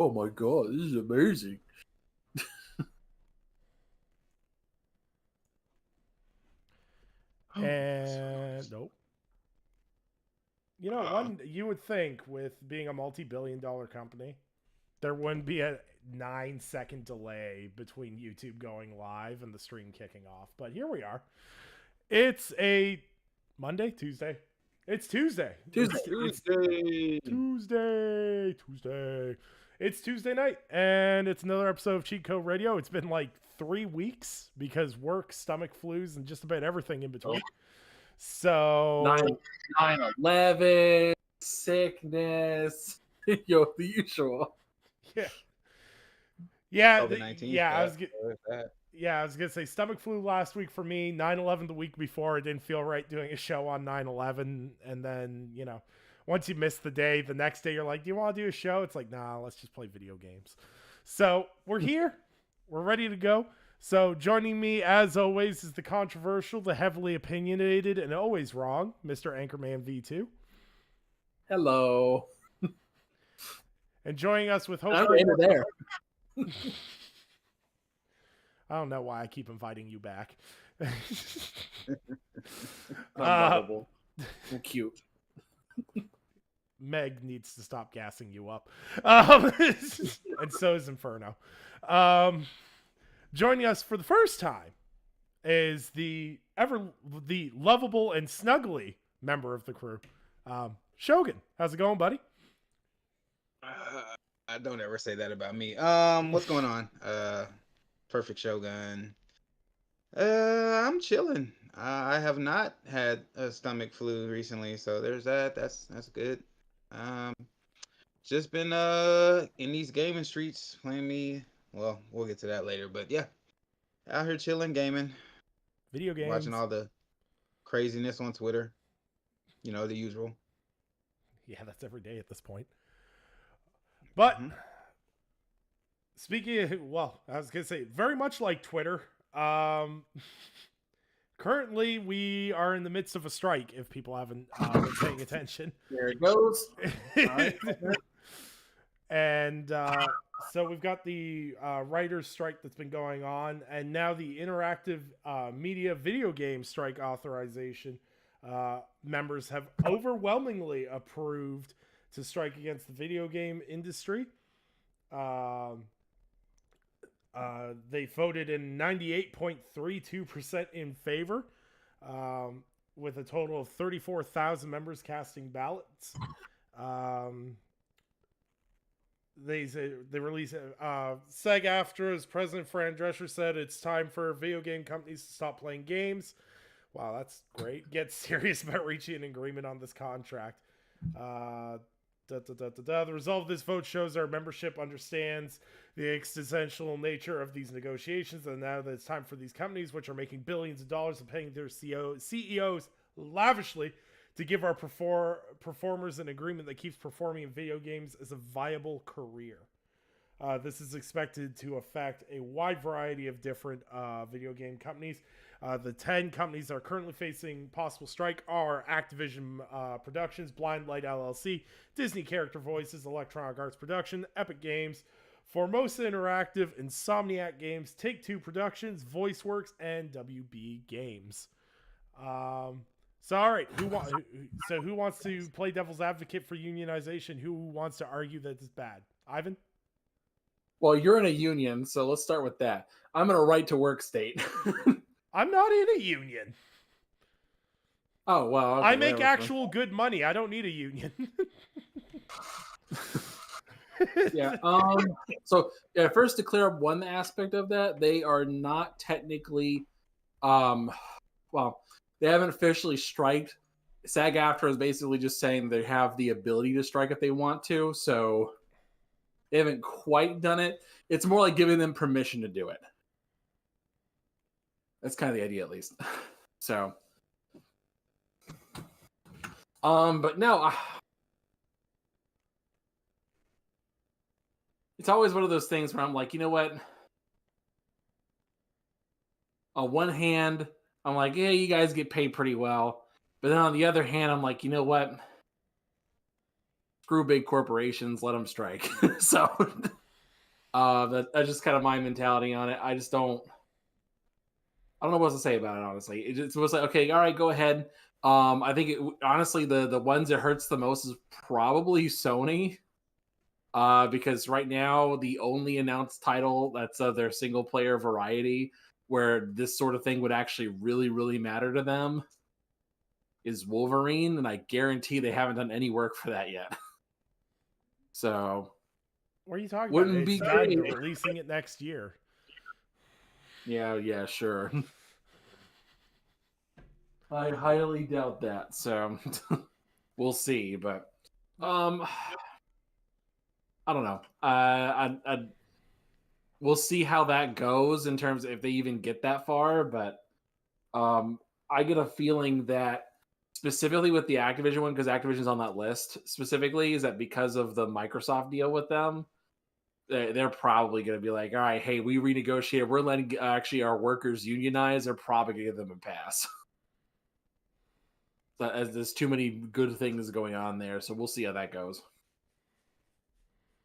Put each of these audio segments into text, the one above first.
oh my god, this is amazing. And nope. You know, you would think with being a multi-billion-dollar company, there wouldn't be a 9-second delay between YouTube going live and the stream kicking off. But here we are. It's a Monday, Tuesday. It's Tuesday. It's Tuesday. It's Tuesday night, and it's another episode of Cheat Code Radio. It's been like 3 weeks because work, stomach flus, and just about everything in between. So 9/11, sickness, the usual. Yeah, COVID-19 I was gonna say stomach flu last week for me. 9/11 the week before. It didn't feel right doing a show on 9/11, and then once you miss the day, the next day you're like, do you want to do a show? It's like, nah, let's just play video games. So we're here. We're ready to go. So joining me, as always, is the controversial, the heavily opinionated, and always wrong, Mr. Anchorman V2. Hello. And joining us with hopefully... I'm there. I don't know why I keep inviting you back. I'm cute. Meg needs to stop gassing you up. And so is Inferno. Joining us for the first time is the lovable and snuggly member of the crew, Shogun. How's it going, buddy? I don't ever say that about me. What's going on? Perfect Shogun. I'm chilling. I have not had a stomach flu recently, so there's that. That's good. Just been in these gaming streets playing me. Well, we'll get to that later, but yeah, out here chilling, gaming, video games, watching all the craziness on Twitter. You know, the usual. Yeah, that's every day at this point. But speaking of, well, I was gonna say very much like Twitter. Currently, we are in the midst of a strike. If people haven't been paying attention, there it goes. Right. And so we've got the writers' strike that's been going on, and now the interactive media video game strike authorization members have overwhelmingly approved to strike against the video game industry. They voted in 98.32% in favor, with a total of 34,000 members casting ballots. They release SAG-AFTRA's president Fran Drescher said it's time for video game companies to stop playing games. Wow, that's great. Get serious about reaching an agreement on this contract. The result of this vote shows our membership understands the existential nature of these negotiations, and now that it's time for these companies, which are making billions of dollars and paying their CEOs lavishly, to give our performers an agreement that keeps performing in video games as a viable career. This is expected to affect a wide variety of different video game companies. The 10 companies that are currently facing possible strike are Activision Productions, Blind Light LLC, Disney Character Voices, Electronic Arts Production, Epic Games, Formosa Interactive, Insomniac Games, Take-Two Productions, VoiceWorks, and WB Games. So, all right, who wants to play devil's advocate for unionization? Who wants to argue that it's bad? Ivan? Well, you're in a union, so let's start with that. I'm in a right-to-work state. I'm not in a union. Oh, well. Okay, I make actual good money. I don't need a union. Yeah. So, first to clear up one aspect of that, they are not technically, they haven't officially striked. SAG-AFTRA is basically just saying they have the ability to strike if they want to, so they haven't quite done it. It's more like giving them permission to do it. That's kind of the idea, at least. So, but no, it's always one of those things where I'm like, you know what? On one hand, I'm like, yeah, you guys get paid pretty well. But then on the other hand, I'm like, you know what? screw big corporations, let them strike. So that's just kind of my mentality on it. I don't know what to say about it, honestly. It was like, okay, all right, go ahead. I think honestly, the ones it hurts the most is probably Sony. Because right now the only announced title that's their single player variety where this sort of thing would actually really, really matter to them is Wolverine, and I guarantee they haven't done any work for that yet. So What are you talking about? wouldn't be It's not, they're great. releasing it next year. Yeah, sure. I highly doubt that. So we'll see, but I don't know. We'll see how that goes in terms of if they even get that far. But I get a feeling that specifically with the Activision one, because Activision's on that list specifically, is that because of the Microsoft deal with them, they're probably going to be like, all right, hey, we renegotiated. We're letting actually our workers unionize. They're probably going to give them a pass. As there's too many good things going on there, so we'll see how that goes.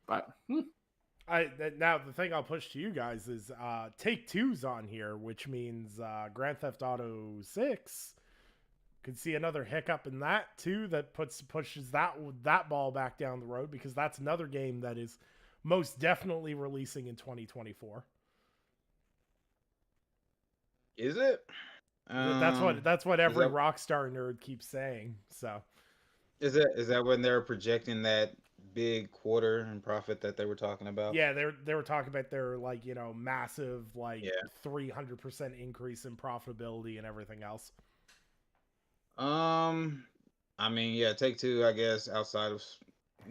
But now the thing I'll push to you guys is Take-Two's on here, which means Grand Theft Auto 6 could see another hiccup in that too. That pushes that ball back down the road, because that's another game that is most definitely releasing in 2024. Is it? That's what every Rockstar nerd keeps saying. So is that when they're projecting that big quarter in profit that they were talking about? Yeah, they were talking about their massive 300% increase in profitability and everything else. I mean, yeah, Take-Two, I guess, outside of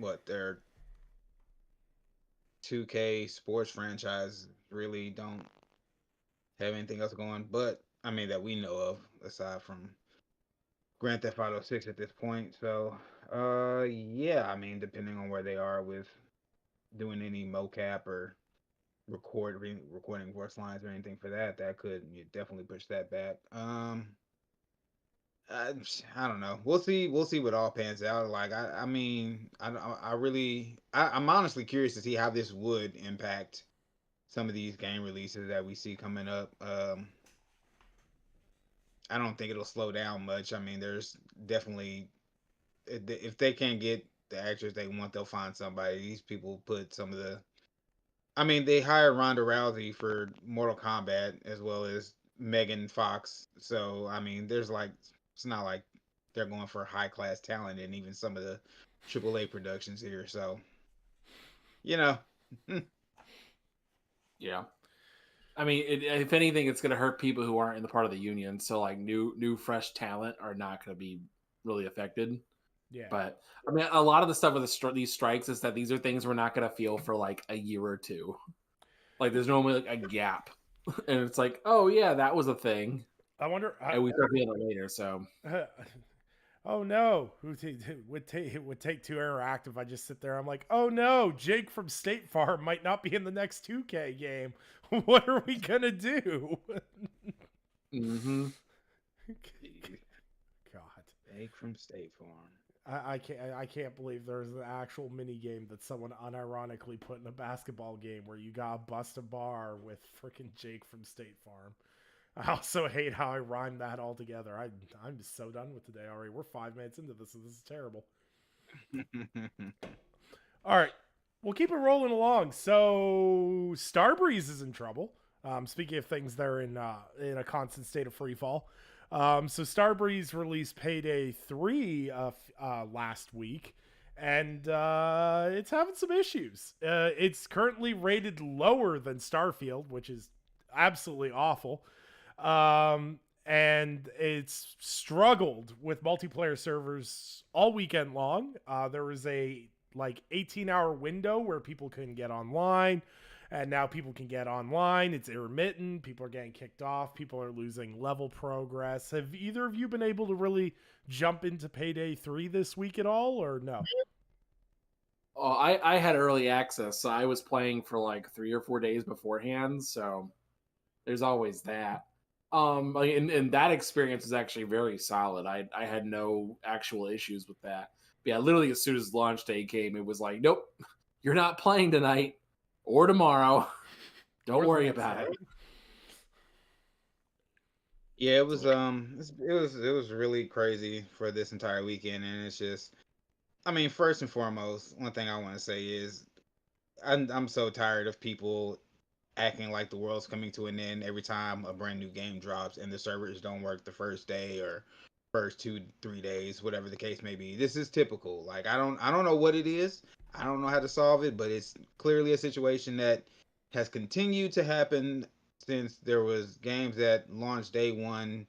what their 2K sports franchise, really don't have anything else going, but I mean that we know of aside from Grand Theft Auto 6 at this point. So yeah, I mean, depending on where they are with doing any mocap or recording voice lines or anything for that could definitely push that back. I don't know. We'll see what all pans out. Like I mean, I'm honestly curious to see how this would impact some of these game releases that we see coming up. I don't think it'll slow down much. I mean, there's definitely, if they can't get the actors they want, they'll find somebody. These people put some of the, I mean, they hired Ronda Rousey for Mortal Kombat as well as Megan Fox. So I mean, it's not like they're going for high class talent in even some of the AAA productions here. So, you know. Yeah. I mean, if anything, it's going to hurt people who aren't in the part of the union. So, like, new, fresh talent are not going to be really affected. Yeah. But I mean, a lot of the stuff with these strikes is that these are things we're not going to feel for like a year or two. Like, there's normally like a gap, and it's like, oh yeah, that was a thing. I wonder. And we start feeling it later. So. Oh no! Would Take-Two Interactive? I just sit there. I'm like, oh no! Jake from State Farm might not be in the next 2K game. What are we gonna do? Mm-hmm. God. Jake from State Farm. I can't believe there's an actual mini game that someone unironically put in a basketball game where you gotta bust a bar with freaking Jake from State Farm. I also hate how I rhymed that all together. I'm just so done with today already. We're 5 minutes into this, and this is terrible. All right, we'll keep it rolling along. So Starbreeze is in trouble. Speaking of things that are in a constant state of free fall. So Starbreeze released Payday 3 last week, and it's having some issues. It's currently rated lower than Starfield, which is absolutely awful. And it's struggled with multiplayer servers all weekend long. There was a 18-hour window where people couldn't get online, and now people can get online. It's intermittent. People are getting kicked off. People are losing level progress. Have either of you been able to really jump into Payday 3 this week at all, or no? Oh, I had early access, so I was playing for like 3 or 4 days beforehand. So there's always that. And that experience is actually very solid. I had no actual issues with that. Yeah, literally as soon as launch day came, it was like, nope, you're not playing tonight or tomorrow. Don't Or the worry next about day. it. Yeah, it was it was really crazy for this entire weekend, and it's just, I mean, first and foremost, one thing I want to say is I'm so tired of people acting like the world's coming to an end every time a brand new game drops and the servers don't work the first day or first 2 3 days, whatever the case may be. This is typical. Like I don't know what it is. I don't know how to solve it, but it's clearly a situation that has continued to happen since there was games that launched day one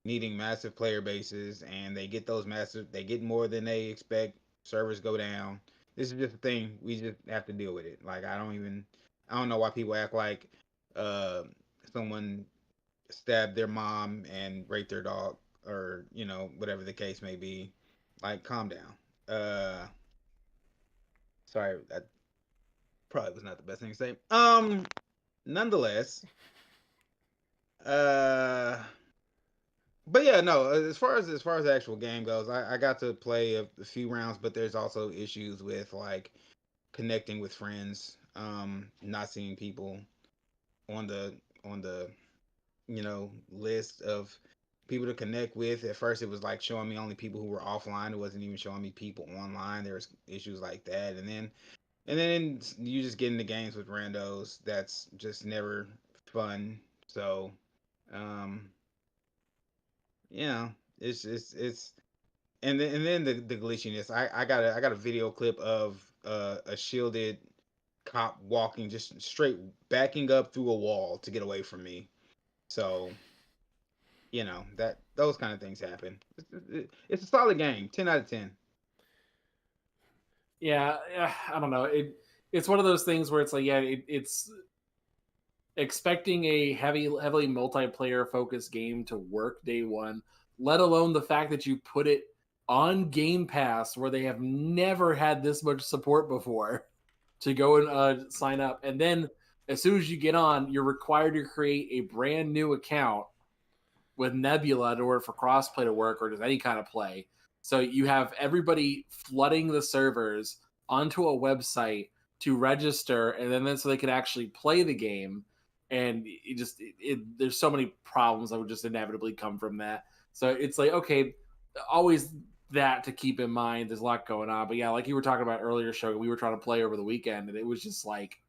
needing massive player bases, and they get more than they expect, servers go down. This is just a thing. We just have to deal with it. Like I don't know why people act like uh, someone stabbed their mom and raped their dog, or whatever the case may be. Like, calm down. Sorry, that probably was not the best thing to say. Nonetheless, uh, but yeah, no. As far as the actual game goes, I got to play a few rounds, but there's also issues with like connecting with friends, not seeing people on the list of people to connect with. At first, it was like showing me only people who were offline. It wasn't even showing me people online. There was issues like that, and then you just get into games with randos. That's just never fun. So, um, yeah, it's and then the glitchiness. I got a video clip of a shielded cop walking just straight backing up through a wall to get away from me. So that those kind of things happen. It's a solid game, 10 out of 10. Yeah, I don't know. It's one of those things where it's like, yeah, it's expecting a heavily multiplayer focused game to work day one, let alone the fact that you put it on Game Pass where they have never had this much support before to go and sign up. And then as soon as you get on, you're required to create a brand new account with Nebula in order for crossplay to work or just any kind of play. So you have everybody flooding the servers onto a website to register, and then so they can actually play the game. And there's so many problems that would just inevitably come from that. So it's like, okay, always that to keep in mind. There's a lot going on, but yeah, like you were talking about earlier, show we were trying to play over the weekend, and it was just like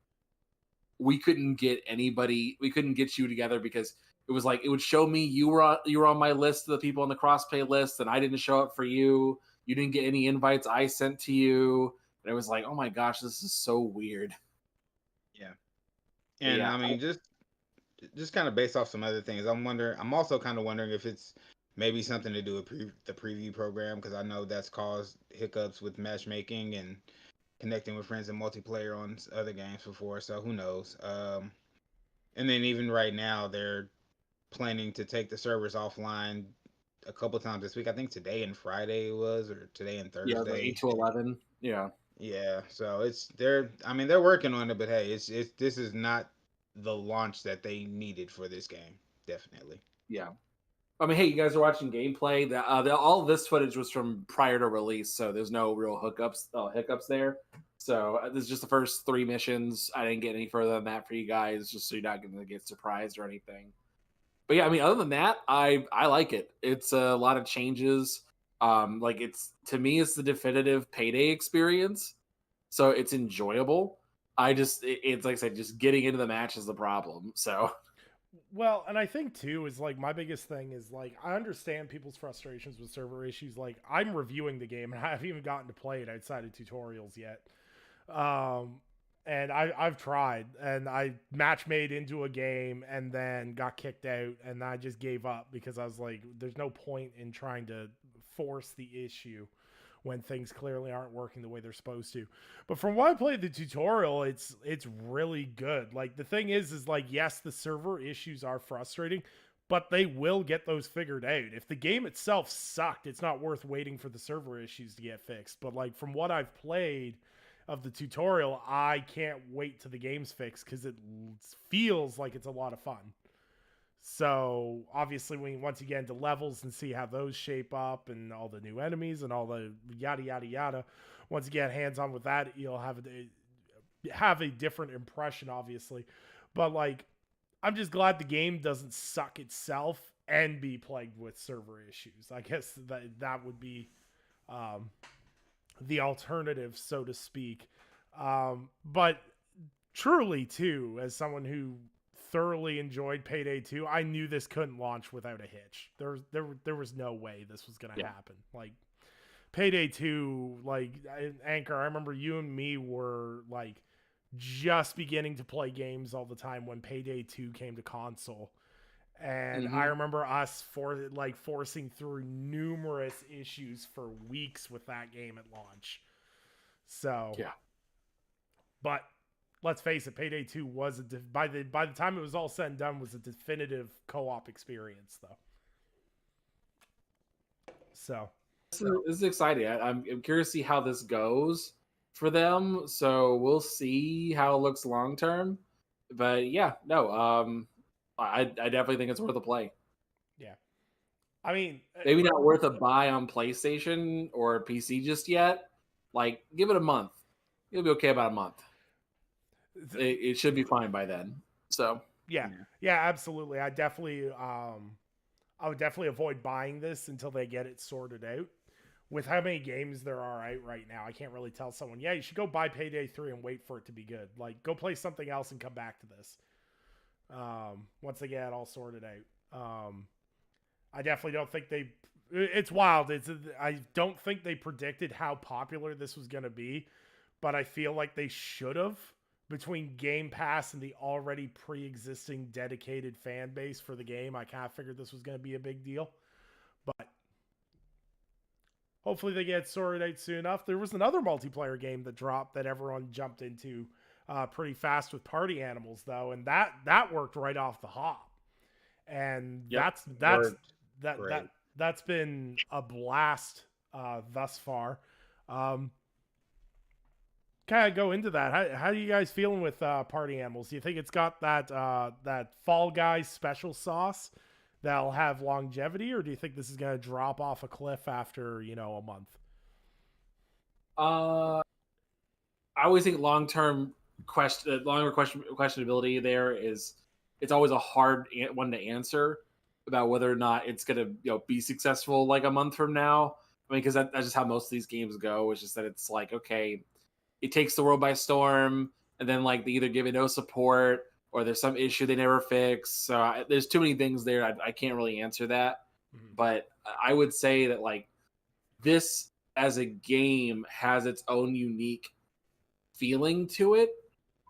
we couldn't get you together because it was like it would show me you were on my list of the people on the crossplay list, and I didn't show up for you. You didn't get any invites I sent to you, and it was like, oh my gosh, this is so weird. Yeah, But and yeah, I mean, just kind of based off some other things, I'm also kind of wondering if it's maybe something to do with the preview program, because I know that's caused hiccups with matchmaking and connecting with friends in multiplayer on other games before. So who knows? And then even right now, they're planning to take the servers offline a couple times this week. I think today and Friday it was, or today and yeah, it was like Thursday. 8 to 11. Yeah, Yeah, so they're working on it, but hey, it's this is not the launch that they needed for this game. Definitely. yeah. I mean, hey, you guys are watching gameplay. All of this footage was from prior to release, so there's no real hiccups there. So this is just the first 3 missions. I didn't get any further than that for you guys, just so you're not going to get surprised or anything. But yeah, I mean, other than that, I like it. It's a lot of changes. Like to me, it's the definitive Payday experience, so it's enjoyable. It's like I said, just getting into the match is the problem. So Well, and I think too is like my biggest thing is like I understand people's frustrations with server issues. Like I'm reviewing the game and I haven't even gotten to play it outside of tutorials yet. Um, and I've tried and I match made into a game and then got kicked out and I just gave up because I was like, there's no point in trying to force the issue when things clearly aren't working the way they're supposed to. But from what I played the tutorial, it's really good. Like the thing is like yes, the server issues are frustrating, but they will get those figured out. If the game itself sucked, it's not worth waiting for the server issues to get fixed. But like from what I've played of the tutorial, I can't wait till the game's fixed because it feels like it's a lot of fun. So obviously, once you get into levels and see how those shape up and all the new enemies and all the yada yada yada, once you get hands on with that, you'll have a different impression, obviously. But like, I'm just glad the game doesn't suck itself and be plagued with server issues. I guess that would be um, the alternative, so to speak. But truly, too, as someone who thoroughly enjoyed Payday 2, I knew this couldn't launch without a hitch. There was no way this was going to happen. Like Payday 2, like Anchor, I remember you and me were like just beginning to play games all the time when Payday 2 came to console. And I remember us forcing through numerous issues for weeks with that game at launch. So Yeah. But let's face it, Payday 2 was by the time it was all said and done was a definitive co-op experience, though. So this is exciting. I'm curious to see how this goes for them. So we'll see how it looks long term. But yeah, no, I definitely think it's worth a play. yeah, I mean, Maybe not worth a buy on PlayStation or PC just yet. Like, give it a month. It'll be okay about a month. It should be fine by then. So yeah, absolutely. I would definitely avoid buying this until they get it sorted out. With how many games there are out right now, I can't really tell someone, yeah, you should go buy Payday 3 and wait for it to be good. Like, go play something else and come back to this. Once they get it all sorted out. I definitely don't think it's wild. I don't think they predicted how popular this was going to be, but I feel like they should have, between Game Pass and the already pre-existing dedicated fan base for the game. I kind of figured this was going to be a big deal, but hopefully they get sorted out soon enough. There was another multiplayer game that dropped that everyone jumped into pretty fast with Party Animals, though, and that worked right off the hop. And that's been a blast thus far. Kind of go into that. How are you guys feeling with Party Animals? Do you think it's got that Fall Guys special sauce that'll have longevity, or do you think this is going to drop off a cliff after a month? I always think longer questionability there is, it's always a hard one to answer about whether or not it's going to be successful like a month from now. I mean, because that's just how most of these games go. It's just that it's like, okay, it takes the world by storm, and then like they either give it no support or there's some issue they never fix. So there's too many things there. I can't really answer that. But I would say that like this as a game has its own unique feeling to it,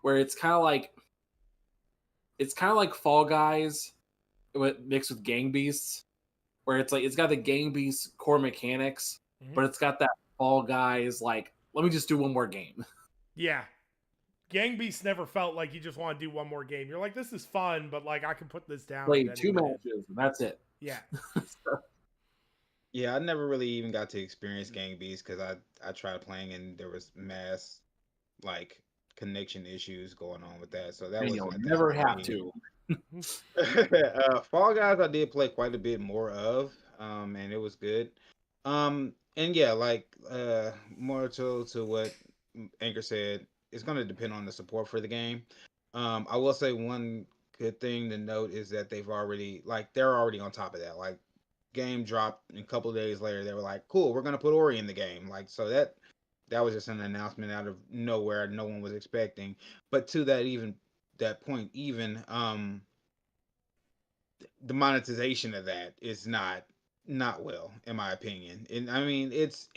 where it's kind of like Fall Guys mixed with Gang Beasts, where it's like it's got the Gang Beasts core mechanics, but it's got that Fall Guys like, let me just do one more game. Yeah. Gang Beasts never felt like you just want to do one more game. You're like, this is fun, but like I can put this down. Play 2 matches and that's it. Yeah. Yeah, I never really even got to experience Gang Beasts because I tried playing and there was mass like connection issues going on with that. So that was never have to. Fall Guys I did play quite a bit more of, and it was good. And yeah, like more to what Anchor said, it's going to depend on the support for the game. I will say one good thing to note is that they're already on top of that. Like, game dropped, and a couple of days later they were like, cool, we're going to put Ori in the game. Like, so that was just an announcement out of nowhere, no one was expecting. But to that point, the monetization of that is not well, in my opinion. And I mean, it's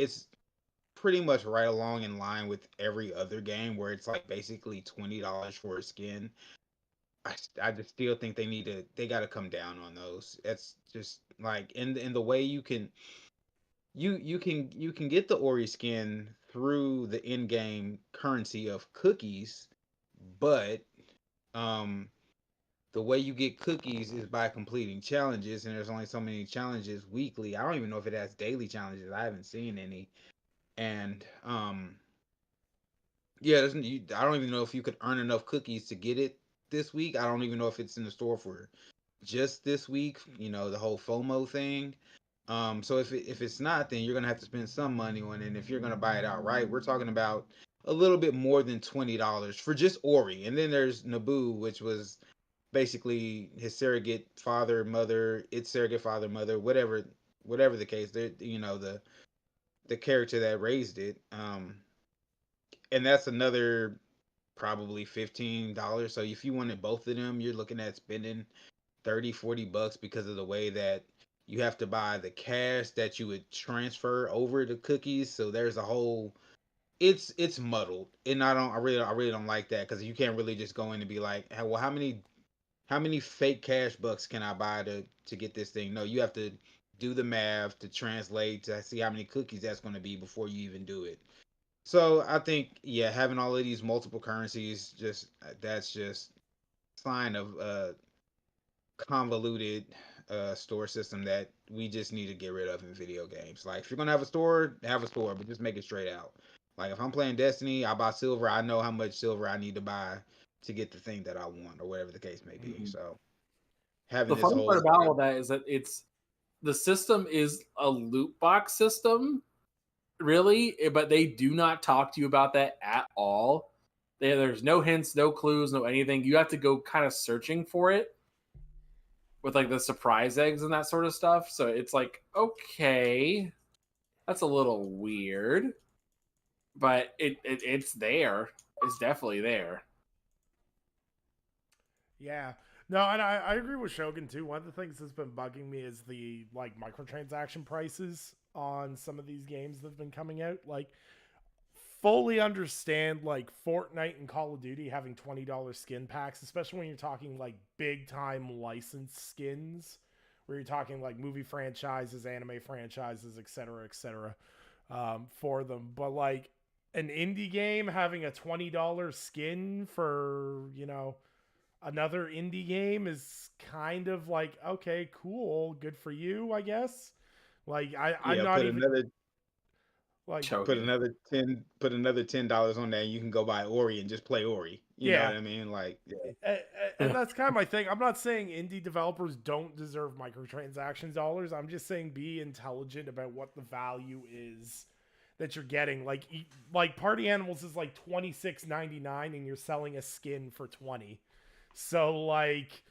pretty much right along in line with every other game where it's like basically $20 for a skin. I just still think they got to come down on those. That's just like in the way you can get the Ori skin through the in-game currency of cookies, but the way you get cookies is by completing challenges, and there's only so many challenges weekly. I don't even know if it has daily challenges. I haven't seen any. And yeah, I don't even know if you could earn enough cookies to get it this week. I don't even know if it's in the store for just this week. You know, the whole FOMO thing. So if it's not, then you're gonna have to spend some money on it. And if you're gonna buy it outright, we're talking about a little bit more than $20 for just Ori. And then there's Naboo, which was basically his surrogate father, mother, its surrogate father, mother, whatever the case. They, you know, the character that raised it. And that's another probably $15. So if you wanted both of them, you're looking at spending 30-40 bucks because of the way that you have to buy the cash that you would transfer over the cookies. So there's a whole it's muddled, and I really don't like that because you can't really just go in and be like, "Hey, well, how many fake cash bucks can I buy to get this thing?" No, you have to do the math to translate to see how many cookies that's going to be before you even do it. So I think, yeah, having all of these multiple currencies, just that's just sign of convoluted store system that we just need to get rid of in video games. Like, if you're gonna have a store, but just make it straight out. Like, if I'm playing Destiny, I buy silver. I know how much silver I need to buy to get the thing that I want, or whatever the case may be. Mhm. So having The this funny whole part about all that is that the system is a loot box system, really, but they do not talk to you about that at all. There's no hints, no clues, no anything. You have to go kind of searching for it with like the surprise eggs and that sort of stuff. So it's like, okay, that's a little weird, but it's there. It's definitely there. Yeah. No, and I agree with Shogun too. One of the things that's been bugging me is the like microtransaction prices on some of these games that have been coming out. Like, fully understand like Fortnite and Call of Duty having $20 skin packs, especially when you're talking like big time licensed skins, where you're talking like movie franchises, anime franchises, etc., for them. But like an indie game having a $20 skin for, another indie game is kind of like, okay, cool, good for you, I guess. Like I'm yeah, not even like, put Choking. another $10 on that, and you can go buy Ori and just play Ori. You know yeah. what I mean? Like, yeah, And that's kind of my thing. I'm not saying indie developers don't deserve microtransactions dollars. I'm just saying be intelligent about what the value is that you're getting. Like Party Animals is like $26.99 and you're selling a skin for 20. So like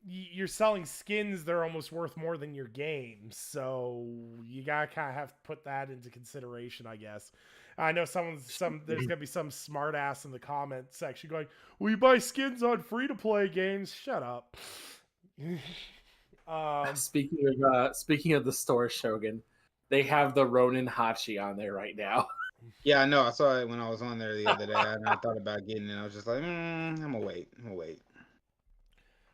you're selling skins, they're almost worth more than your game. So you gotta kind of have to put that into consideration, I guess. I know there's gonna be some smart ass in the comment section going, "Well, you buy skins on free to play games." Shut up. Speaking of the store, Shogun, they have the Ronin Hachi on there right now. yeah. I know. I saw it when I was on there the other day, and I thought about getting it. I was just like, I'm gonna wait. I'm gonna wait.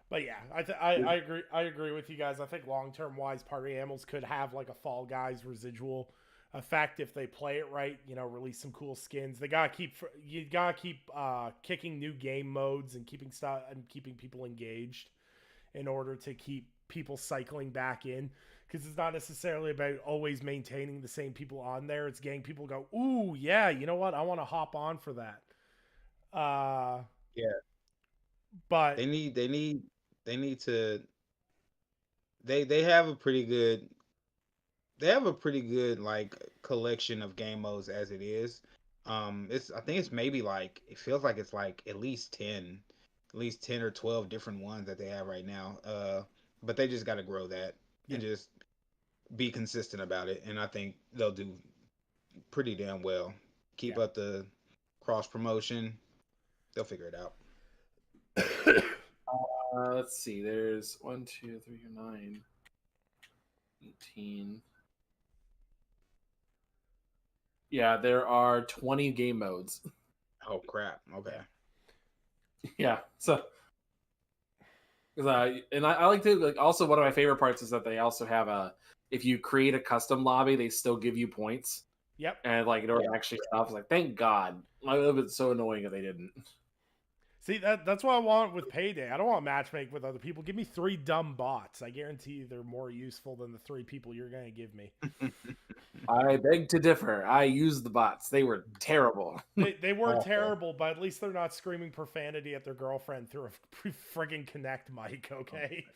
But yeah, I agree. I agree with you guys. I think long term wise, Party Animals could have like a Fall Guys residual effect if they play it right. Release some cool skins. You gotta keep kicking new game modes and keeping people engaged in order to keep people cycling back in. Because it's not necessarily about always maintaining the same people on there. It's getting people go, ooh, yeah, you know what? I want to hop on for that. Yeah, But they need to they have a pretty good like collection of game modes as it is. It's I think it's maybe like it feels like it's like at least 10 or 12 different ones that they have right now. But they just got to grow that yeah, and just be consistent about it, and I think they'll do pretty damn well. Keep yeah. up the cross promotion, they'll figure it out. Let's see. There's 1, 2, 3, 9, 18. Yeah, there are 20 game modes. Oh crap! Okay. Yeah, so and I like to like also one of my favorite parts is that they also have if you create a custom lobby, they still give you points. Yep. And like in order to actually stop, it's like thank God. It would have been so annoying if they didn't. See, that's what I want with Payday. I don't want matchmake with other people. Give me 3 dumb bots. I guarantee you they're more useful than the 3 people you're going to give me. I beg to differ. I used the bots. They were terrible. They were Awful. terrible, but at least they're not screaming profanity at their girlfriend through a friggin' Connect mic, okay?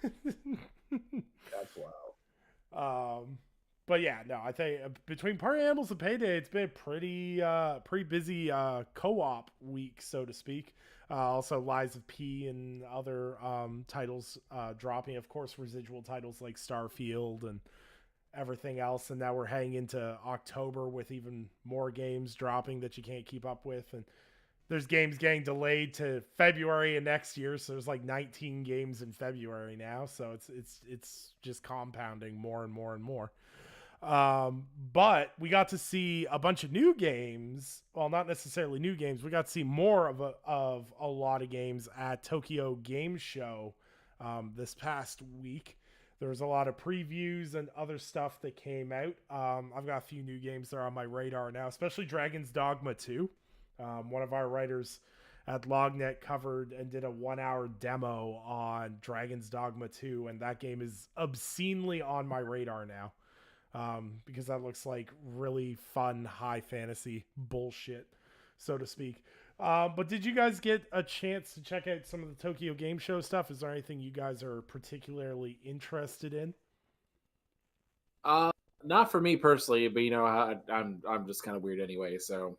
That's wild. But yeah, no, I think between Party Animals and Payday, it's been a pretty busy co-op week, so to speak. Also, Lies of P and other titles dropping. Of course, residual titles like Starfield and everything else. And now we're heading into October with even more games dropping that you can't keep up with. And there's games getting delayed to February of next year, so there's like 19 games in February now. So it's just compounding more and more and more. But we got to see a bunch of new games. Well, not necessarily new games. We got to see more of a lot of games at Tokyo Game Show this past week. There was a lot of previews and other stuff that came out. I've got a few new games that are on my radar now, especially Dragon's Dogma 2. One of our writers at Lognet covered and did a 1-hour demo on Dragon's Dogma 2, and that game is obscenely on my radar now. Because that looks like really fun high fantasy bullshit, so to speak. But did you guys get a chance to check out some of the Tokyo Game Show stuff? Is there anything you guys are particularly interested in? Not for me personally, but I'm just kind of weird anyway. So,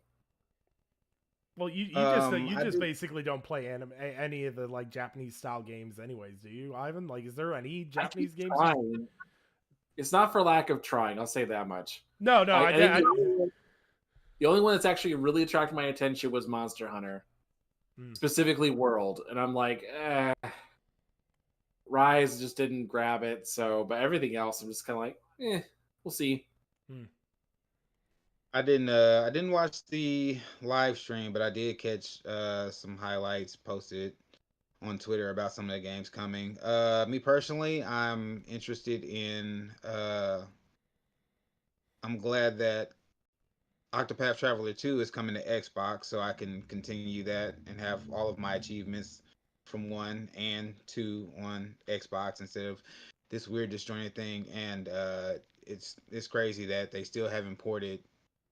Well, you just basically don't play any of the like Japanese style games, anyways, do you, Ivan? Like, is there any Japanese games? It's not for lack of trying. I'll say that much. No, I think the only one that's actually really attracted my attention was Monster Hunter, specifically World, and I'm like, Rise just didn't grab it. So, but everything else, I'm just kind of like, we'll see. I didn't watch the live stream, but I did catch some highlights posted on Twitter about some of the games coming. Me personally, I'm interested in I'm glad that Octopath Traveler 2 is coming to Xbox, so I can continue that and have all of my achievements from 1 and 2 on Xbox instead of this weird disjointed thing. And it's crazy that they still haven't ported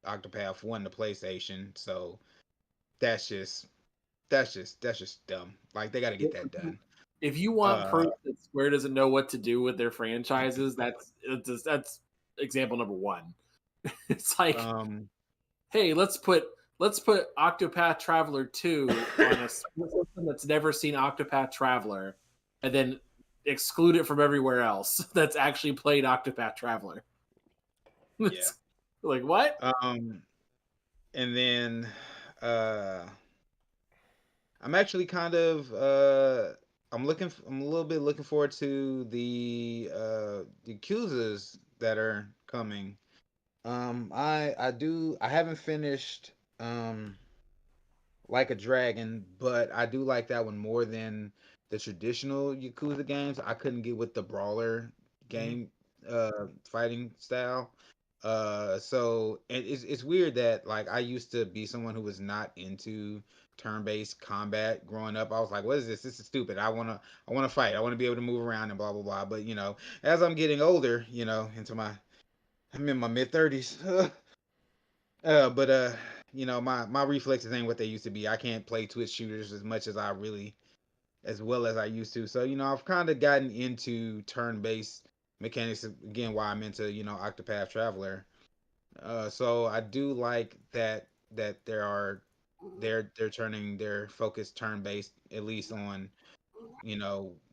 Octopath 1 to PlayStation. So that's just dumb. Like, they got to get that done. If you want proof that Square doesn't know what to do with their franchises, that's example number 1. It's like, hey, let's put Octopath Traveler 2 on a system that's never seen Octopath Traveler, and then exclude it from everywhere else that's actually played Octopath Traveler. Yeah. Like, what? And then I'm actually kind of I'm a little bit looking forward to the Yakuzas that are coming. I haven't finished Like a Dragon, but I do like that one more than the traditional Yakuza games. I couldn't get with the brawler game fighting style. So it's weird that, like, I used to be someone who was not into turn-based combat growing up. I was like, what is this? This is stupid. I wanna fight. I wanna be able to move around and blah blah blah. But as I'm getting older, I'm in my mid-30s. But my reflexes ain't what they used to be. I can't play Twitch shooters as well as I used to. So, I've kind of gotten into turn-based mechanics again, why I'm into, Octopath Traveler. So I do like that they're turning their focus turn-based, at least on,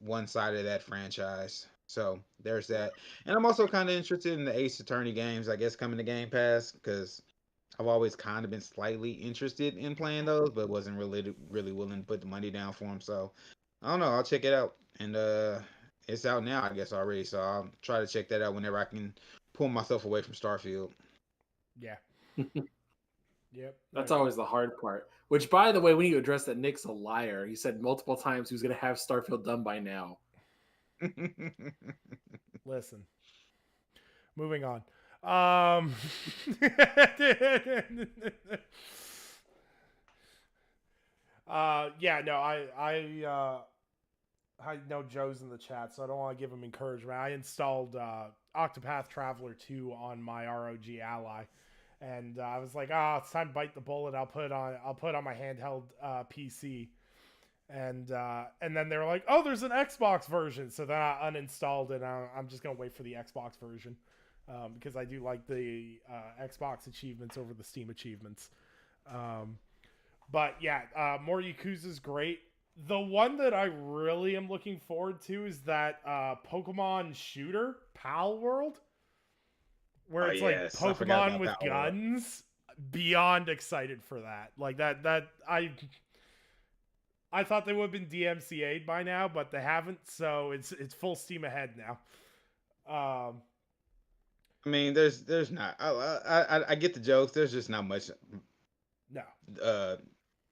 one side of that franchise. So there's that. And I'm also kind of interested in the Ace Attorney games, I guess, coming to Game Pass, because I've always kind of been slightly interested in playing those, but wasn't really willing to put the money down for them. So I don't know. I'll check it out. And it's out now, I guess, already. So I'll try to check that out whenever I can pull myself away from Starfield. Yeah. Yep. That's always the hard part. Which, by the way, we need to address that Nick's a liar. He said multiple times he was going to have Starfield done by now. Listen. Moving on. Yeah, no, I know Joe's in the chat, so I don't want to give him encouragement. I installed Octopath Traveler 2 on my ROG Ally, and I was like, it's time to bite the bullet. I'll put it on my handheld PC, and then they were like, oh, there's an Xbox version, so then I uninstalled it. I'm just gonna wait for the Xbox version because I do like the Xbox achievements over the Steam achievements. But yeah, more Yakuza's great. The one that I really am looking forward to is that Pokemon shooter, Pal World, where Oh it's yes, I like forgot Pokemon about with that one. guns. Beyond excited for that. Like that I thought they would have been DMCA'd by now, but they haven't, so it's full steam ahead now. I mean, there's not. I get the jokes. There's just not much No. uh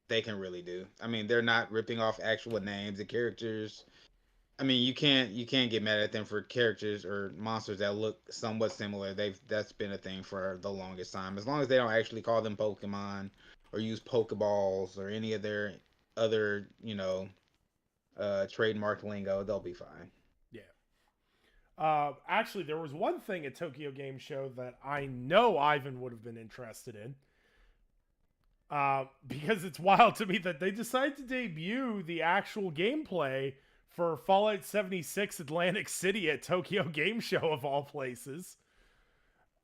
they can really do. I mean, they're not ripping off actual names and characters. I mean, you can't get mad at them for characters or monsters that look somewhat similar. That's been a thing for the longest time. As long as they don't actually call them Pokemon or use Pokeballs or any of their other, trademark lingo, they'll be fine. Yeah. Actually, there was one thing at Tokyo Game Show that I know Ivan would have been interested in. Because it's wild to me that they decided to debut the actual gameplay for Fallout 76 Atlantic City at Tokyo Game Show of all places.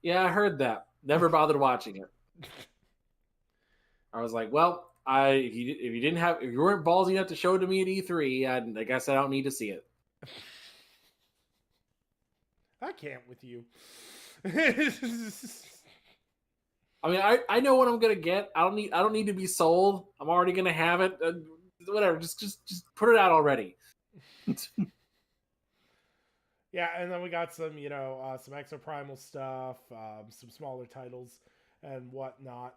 Yeah, I heard that. Never bothered watching it. I was like, well, if you weren't ballsy enough to show it to me at E3, I guess I don't need to see it. I can't with you. I mean, I know what I'm gonna get. I don't need to be sold. I'm already gonna have it. Whatever. Just put it out already. Yeah, and then we got some, some Exoprimal stuff, some smaller titles and whatnot.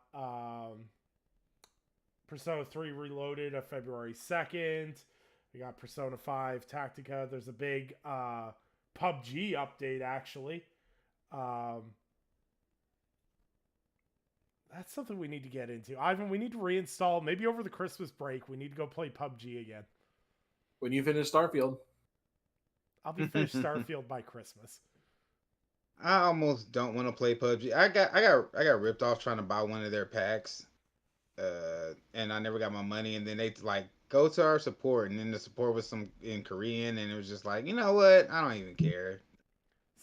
Persona 3 Reloaded of February 2nd. We got Persona 5 Tactica. There's a big PUBG update, actually. That's something we need to get into. Ivan, we need to reinstall. Maybe over the Christmas break, we need to go play PUBG again. When you finish Starfield. I'll be finished Starfield by Christmas. I almost don't want to play PUBG. I got ripped off trying to buy one of their packs, and I never got my money. And then they like go to our support, and then the support was some in Korean, and it was just like, you know what? I don't even care.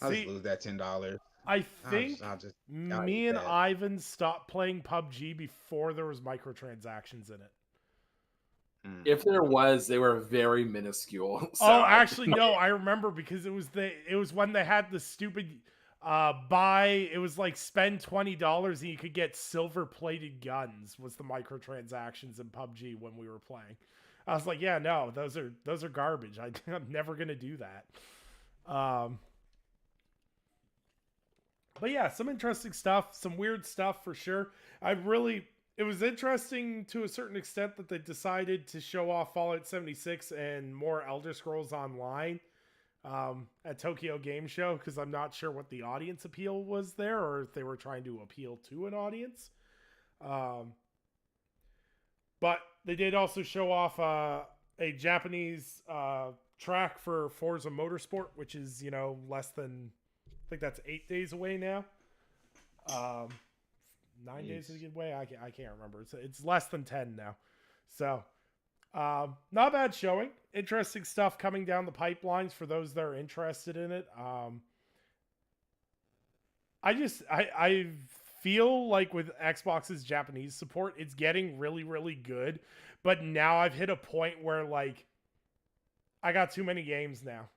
I'll just lose that $10. I think I'll just me and Ivan stopped playing PUBG before there was microtransactions in it. If there was, they were very minuscule. So. Oh, actually, no. I remember because it was when they had the stupid buy. It was like spend $20 and you could get silver plated guns. Was the microtransactions in PUBG when we were playing? I was like, yeah, no, those are garbage. I'm never gonna do that. But yeah, some interesting stuff, some weird stuff for sure. It was interesting to a certain extent that they decided to show off Fallout 76 and more Elder Scrolls Online at Tokyo Game Show, because I'm not sure what the audience appeal was there, or if they were trying to appeal to an audience. But they did also show off a Japanese track for Forza Motorsport, which is, less than, I think that's 8 days away now. 9 days away. I can't remember. It's less than 10 now. So, not a bad showing. Interesting stuff coming down the pipelines for those that are interested in it. I feel like with Xbox's Japanese support, it's getting really, really good. But now I've hit a point where like I got too many games now.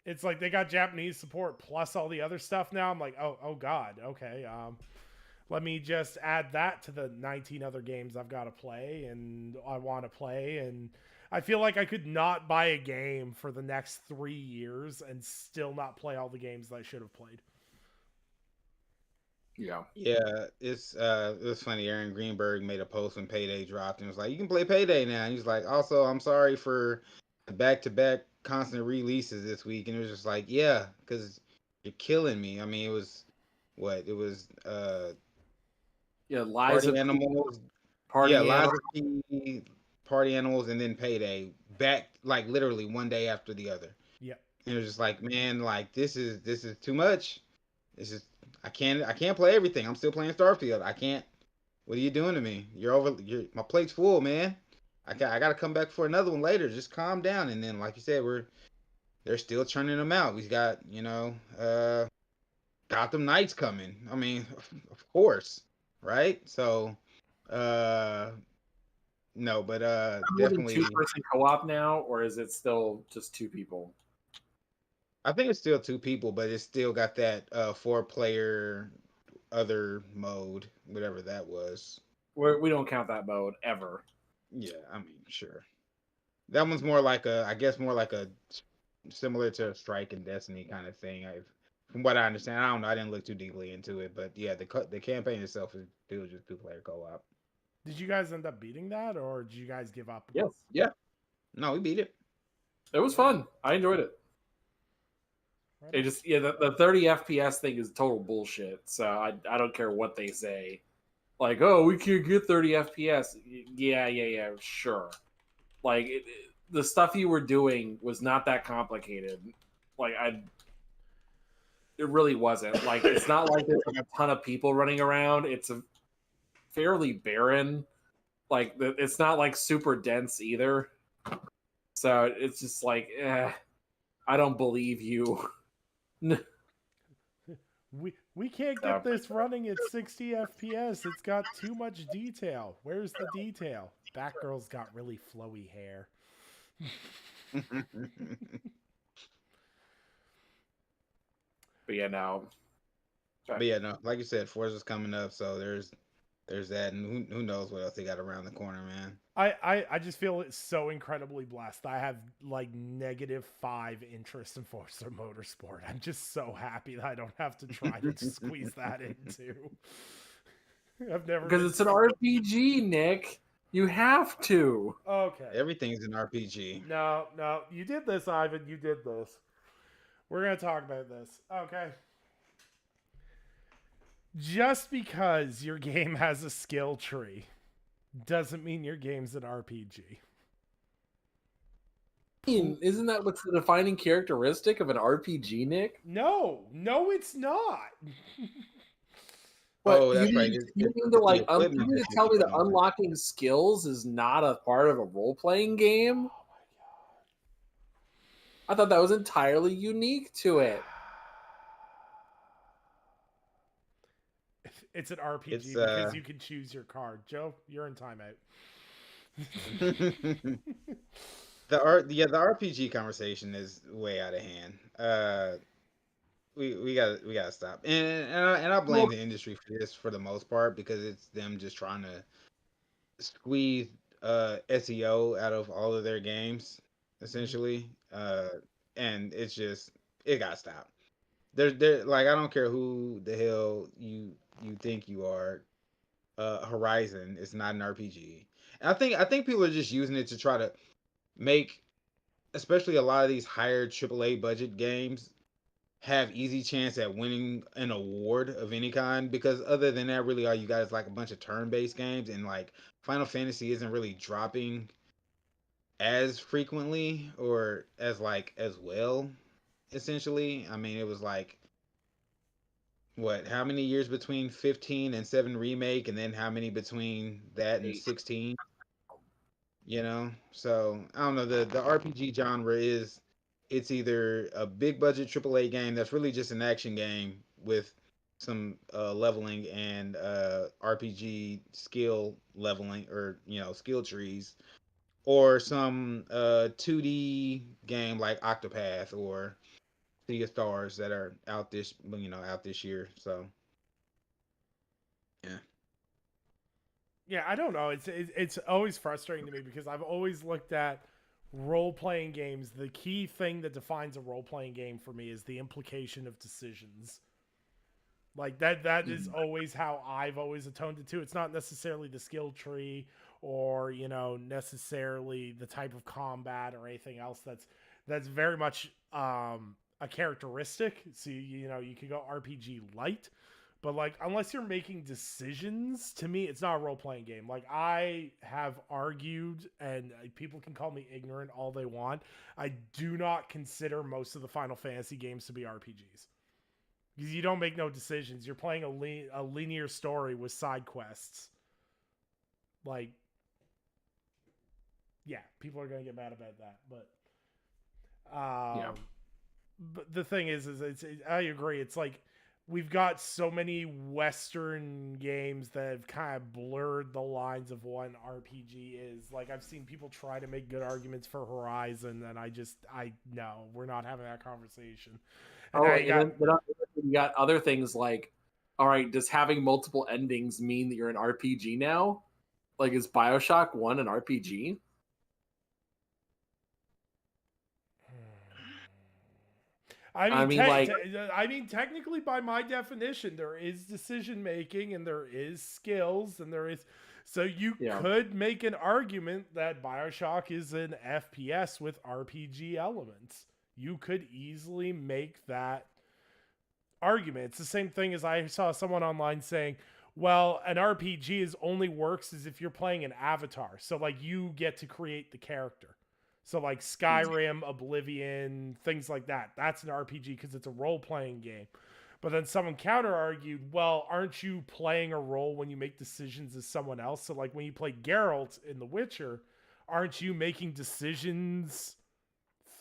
It's like they got Japanese support plus all the other stuff now. I'm like, oh God, okay. Let me just add that to the 19 other games I've got to play and I want to play. And I feel like I could not buy a game for the next 3 years and still not play all the games that I should have played. Yeah. Yeah, it was funny. Aaron Greenberg made a post when Payday dropped and was like, "You can play Payday now." And he's like, "Also, I'm sorry for the back-to-back constant releases this week." And it was just like, "Yeah, because you're killing me." I mean, it was what? It was Lies Party of Animals. Party Yeah, Lies Animals. of P, Party Animals, and then Payday back like literally one day after the other. Yeah. And it was just like, man, like this is too much. This is I can't play everything. I'm still playing Starfield. I can't. What are you doing to me? My plate's full, man. I gotta come back for another one later. Just calm down. And then, like you said, they're still churning them out. We've got Gotham Knights coming. I mean, of course, right? So, uh, no, but More than definitely, two-person co-op now, or is it still just two people? I think it's still two people, but it's still got that four-player other mode, whatever that was. We don't count that mode ever. Yeah, I mean, sure. That one's more like I guess more like a similar to Strike and Destiny kind of thing. From what I understand, I don't know. I didn't look too deeply into it, but yeah, the campaign itself is still just two-player co-op. Did you guys end up beating that, or did you guys give up? Yes, Yeah, no, we beat it. it was fun. I enjoyed it. Right It on. just the 30 FPS thing is total bullshit. So I don't care what they say. Like, oh, we can't get 30 FPS. Yeah, sure. Like the stuff you were doing was not that complicated. Like it really wasn't. Like it's not like there's like a ton of people running around. It's a fairly barren. Like it's not like super dense either. So it's just like, I don't believe you. We can't get this running at 60 FPS. It's got too much detail. Where's the detail? Batgirl's got really flowy hair. But yeah, no. But yeah, no, like you said, Forza's coming up, so there's that, and who knows what else they got around the corner, man. I just feel it's so incredibly blessed. I have like -5 interest in Forza Motorsport. I'm just so happy that I don't have to try to squeeze that into. I've never Because it's an RPG, Nick. You have to. Okay. Everything's an RPG. No, you did this, Ivan. You did this. We're gonna talk about this. Okay. Just because your game has a skill tree doesn't mean your game's an RPG. Isn't that what's the defining characteristic of an RPG, Nick? No, it's not. But Oh, that's right. You mean to like you equipment mean to that tell me you that can use. unlocking skills is not a part of a role-playing game? Oh I thought that was entirely unique to it. It's an RPG It's, because you can choose your card. Joe, you're in timeout. the RPG conversation is way out of hand. We gotta stop, and I blame the industry for this for the most part because it's them just trying to squeeze SEO out of all of their games essentially, and it got stopped. There like I don't care who the hell you think you are. Horizon is not an RPG. And I think people are just using it to try to make, especially a lot of these higher AAA budget games, have easy chance at winning an award of any kind. Because other than that, really all you got is like a bunch of turn-based games, and like Final Fantasy isn't really dropping as frequently or as well. Essentially, I mean, it was like what, how many years between 15 and 7 remake, and then how many between that and 16? So I don't know, the RPG genre it's either a big budget AAA game that's really just an action game with some leveling and RPG skill leveling, or skill trees, or some 2D game like Octopath or Sea of Stars that are out this year. So yeah. Yeah, I don't know. It's always frustrating to me because I've always looked at role-playing games. The key thing that defines a role-playing game for me is the implication of decisions. Like that is always how I've always atoned it to. It's not necessarily the skill tree or, necessarily the type of combat or anything else that's very much a characteristic. So you could go RPG light, But like, unless you're making decisions, to me, it's not a role playing game. Like, I have argued, and people can call me ignorant all they want. I do not consider most of the Final Fantasy games to be RPGs because you don't make no decisions. You're playing a linear story with side quests. Like, yeah, people are gonna get mad about that, but but the thing is I agree. It's like we've got so many Western games that have kind of blurred the lines of what an RPG is. Like, I've seen people try to make good arguments for Horizon, and no, we're not having that conversation. And then you got other things like, all right, does having multiple endings mean that you're an RPG now? Like, is BioShock 1 an RPG? I mean, technically, by my definition, there is decision making and there is skills and there is. So you could make an argument that BioShock is an FPS with RPG elements. You could easily make that argument. It's the same thing as I saw someone online saying, well, an RPG only works as if you're playing an avatar. So like you get to create the character. So like Skyrim, Oblivion, things like that. That's an RPG because it's a role-playing game. But then someone counter-argued, well, aren't you playing a role when you make decisions as someone else? So like when you play Geralt in The Witcher, aren't you making decisions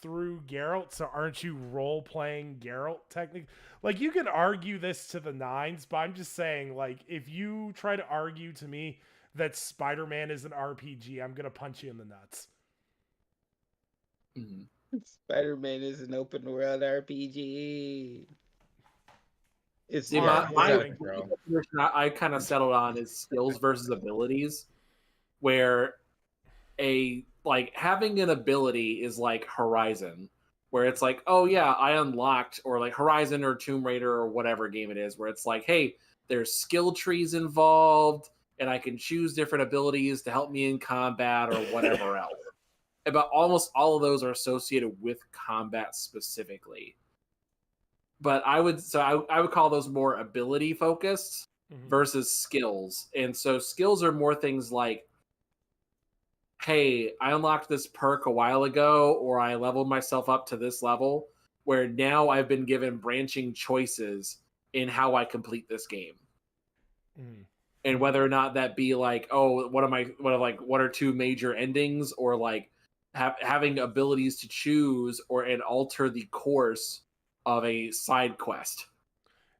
through Geralt? So aren't you role-playing Geralt technically? Like, you can argue this to the nines, but I'm just saying, like, if you try to argue to me that Spider-Man is an RPG, I'm going to punch you in the nuts. Mm-hmm. Spider-Man is an open world RPG. It's I kind of settled on is skills versus abilities, where having an ability is like Horizon, where it's like, oh yeah, I unlocked, or like Horizon or Tomb Raider or whatever game it is, where it's like, hey, there's skill trees involved, and I can choose different abilities to help me in combat or whatever else. But almost all of those are associated with combat specifically. But I would call those more ability focused versus skills. And so skills are more things like, hey, I unlocked this perk a while ago, or I leveled myself up to this level, where now I've been given branching choices in how I complete this game. And whether or not that be like, oh, one or two major endings, or like having abilities to choose and alter the course of a side quest.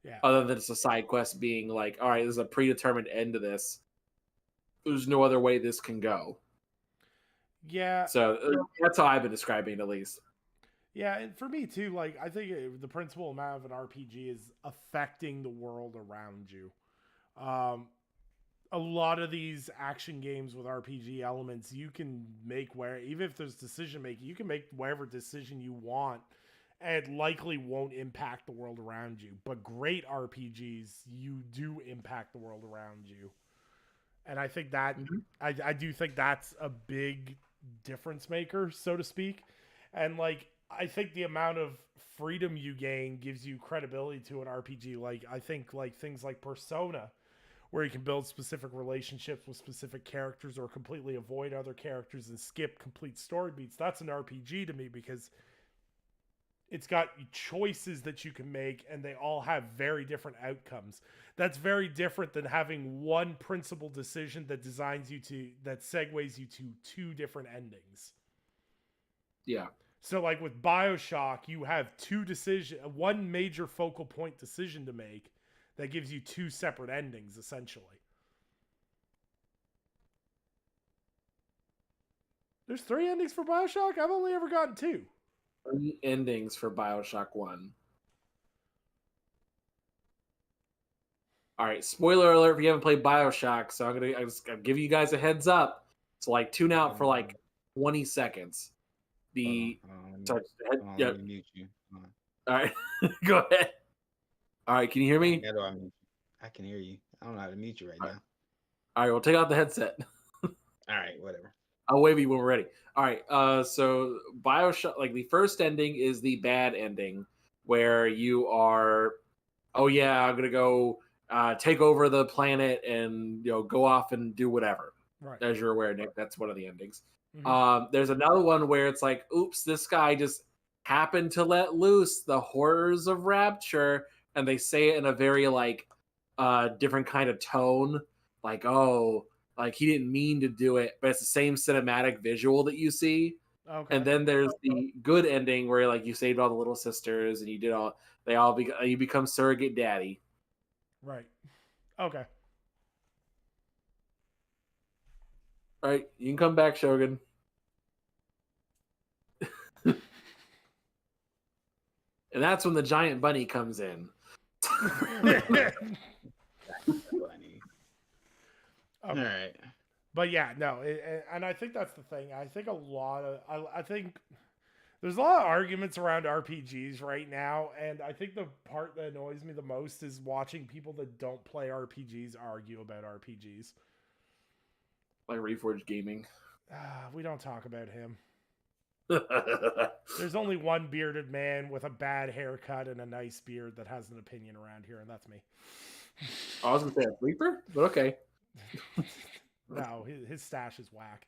Yeah. Other than it's a side quest being like, all right, there's a predetermined end to this. There's no other way this can go. Yeah. So that's how I've been describing it, at least. Yeah, and for me too, like, I think the principal amount of an RPG is affecting the world around you. A lot of these action games with RPG elements, you can make even if there's decision making, you can make whatever decision you want, and it likely won't impact the world around you. But great RPGs, you do impact the world around you. And I think that I do think that's a big difference maker, so to speak. And like, I think the amount of freedom you gain gives you credibility to an RPG. Like, I think like things like Persona, where you can build specific relationships with specific characters or completely avoid other characters and skip complete story beats. That's an RPG to me because it's got choices that you can make and they all have very different outcomes. That's very different than having one principal decision that segues you to two different endings. Yeah. So like with BioShock, you have one major focal point decision to make that gives you two separate endings, essentially. There's 3 endings for BioShock? I've only ever gotten 2. 3 endings for BioShock 1. All right, spoiler alert if you haven't played BioShock, so I'll give you guys a heads up. So like tune out for like 20 seconds. Let me mute you. All right, go ahead. All right, can you hear me? How do I mute you? I can hear you. I don't know how to mute you right now. All right, well, take out the headset. All right, whatever. I'll wave you when we're ready. All right, so BioShock, like the first ending is the bad ending, where you are, oh yeah, I'm gonna go take over the planet and go off and do whatever. Right. As you're aware, Nick, that's one of the endings. Mhm. There's another one where it's like, oops, this guy just happened to let loose the horrors of Rapture, and they say it in a very like different kind of tone, like, oh, like he didn't mean to do it, but it's the same cinematic visual that you see. Okay. And then there's the good ending where like you saved all the little sisters and you become surrogate daddy. Right. Okay. All right, you can come back, Shogun. And that's when the giant bunny comes in. Funny. All Okay. right. But yeah, no, and I think that's the thing. I think I think there's a lot of arguments around RPGs right now, and I think the part that annoys me the most is watching people that don't play RPGs argue about RPGs. Like Reforged Gaming. We don't talk about him. There's only one bearded man with a bad haircut and a nice beard that has an opinion around here, and that's me. I was gonna say a Reaper, but okay. No, his stash is whack.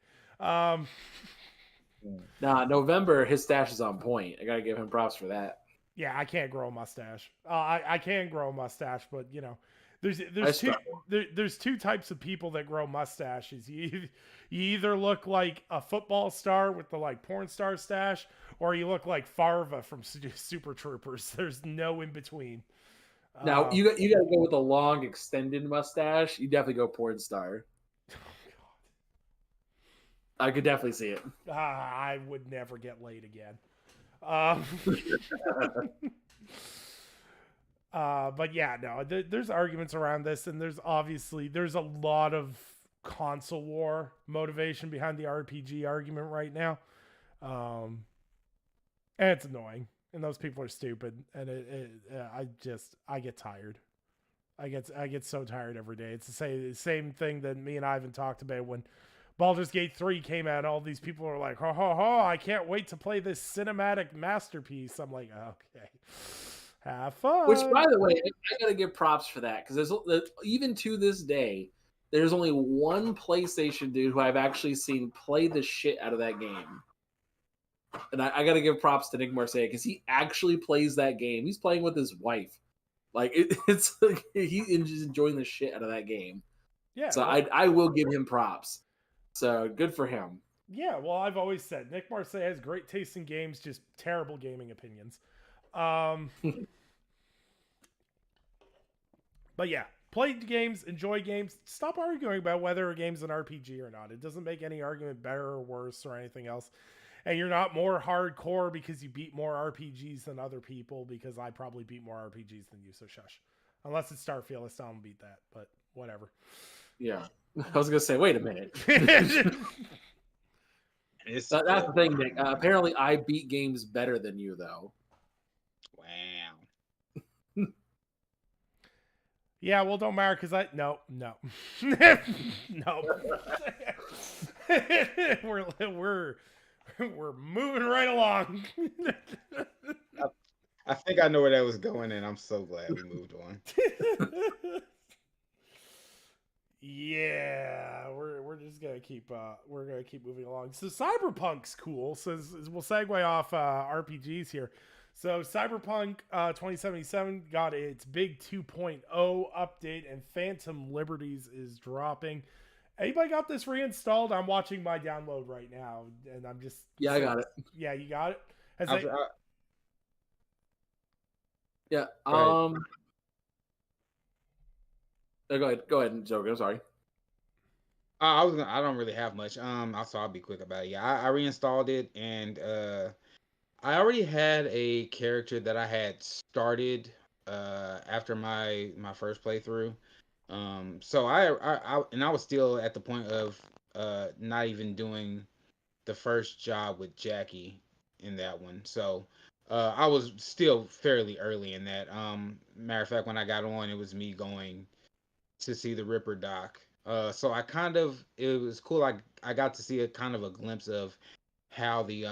Nah, November, his stash is on point. I gotta give him props for that. Yeah, I can't grow a mustache. I can grow a mustache, but there's there's two types of people that grow mustaches. You either look like a football star with the like porn star stash, or you look like Farva from Super Troopers. There's no in between. Now you got to go with a long extended mustache. You definitely go porn star. I could definitely see it. I would never get laid again. But yeah, no, there's arguments around this, and there's a lot of console war motivation behind the RPG argument right now. And it's annoying, and those people are stupid, and I get tired. I get so tired every day. It's the same thing that me and Ivan talked about when Baldur's Gate 3 came out. All these people are like, ho, ho, ho, I can't wait to play this cinematic masterpiece. I'm like, okay, have fun. Which, by the way, I got to give props for that, because there's even to this day, there's only one PlayStation dude who I've actually seen play the shit out of that game. And I got to give props to Nick Marseille, because he actually plays that game. He's playing with his wife. Like, it's like he's enjoying the shit out of that game. Yeah. So I will give him props. So good for him. Yeah, well, I've always said Nick Marseille has great taste in games, just terrible gaming opinions. But yeah, play games, enjoy games. Stop arguing about whether a game's an RPG or not. It doesn't make any argument better or worse or anything else. And you're not more hardcore because you beat more RPGs than other people, because I probably beat more RPGs than you, so shush. Unless it's Starfield, I still don't beat that, but whatever. Yeah. I was going to say, wait a minute. That's the thing, Nick. Apparently, I beat games better than you, though. Wow. Yeah, well, don't matter, because no. No. We're moving right along. I think I know where that was going, and I'm so glad we moved on. Yeah, we're just gonna keep moving along. So Cyberpunk's cool. So we'll segue off RPGs here. So Cyberpunk 2077 got its big 2.0 update, and Phantom Liberties is dropping. Anybody got this reinstalled? I'm watching my download right now, and I'm just I got it. Yeah, you got it. Yeah. Go ahead, Joker. I'm sorry. I don't really have much. Also, I'll be quick about it. Yeah, I reinstalled it, and I already had a character that I had started after my first playthrough. So I was still at the point of not even doing the first job with Jackie in that one. So I was still fairly early in that. Matter of fact, when I got on, it was me going to see the Ripper doc. So it was cool. I got to see a kind of a glimpse of how the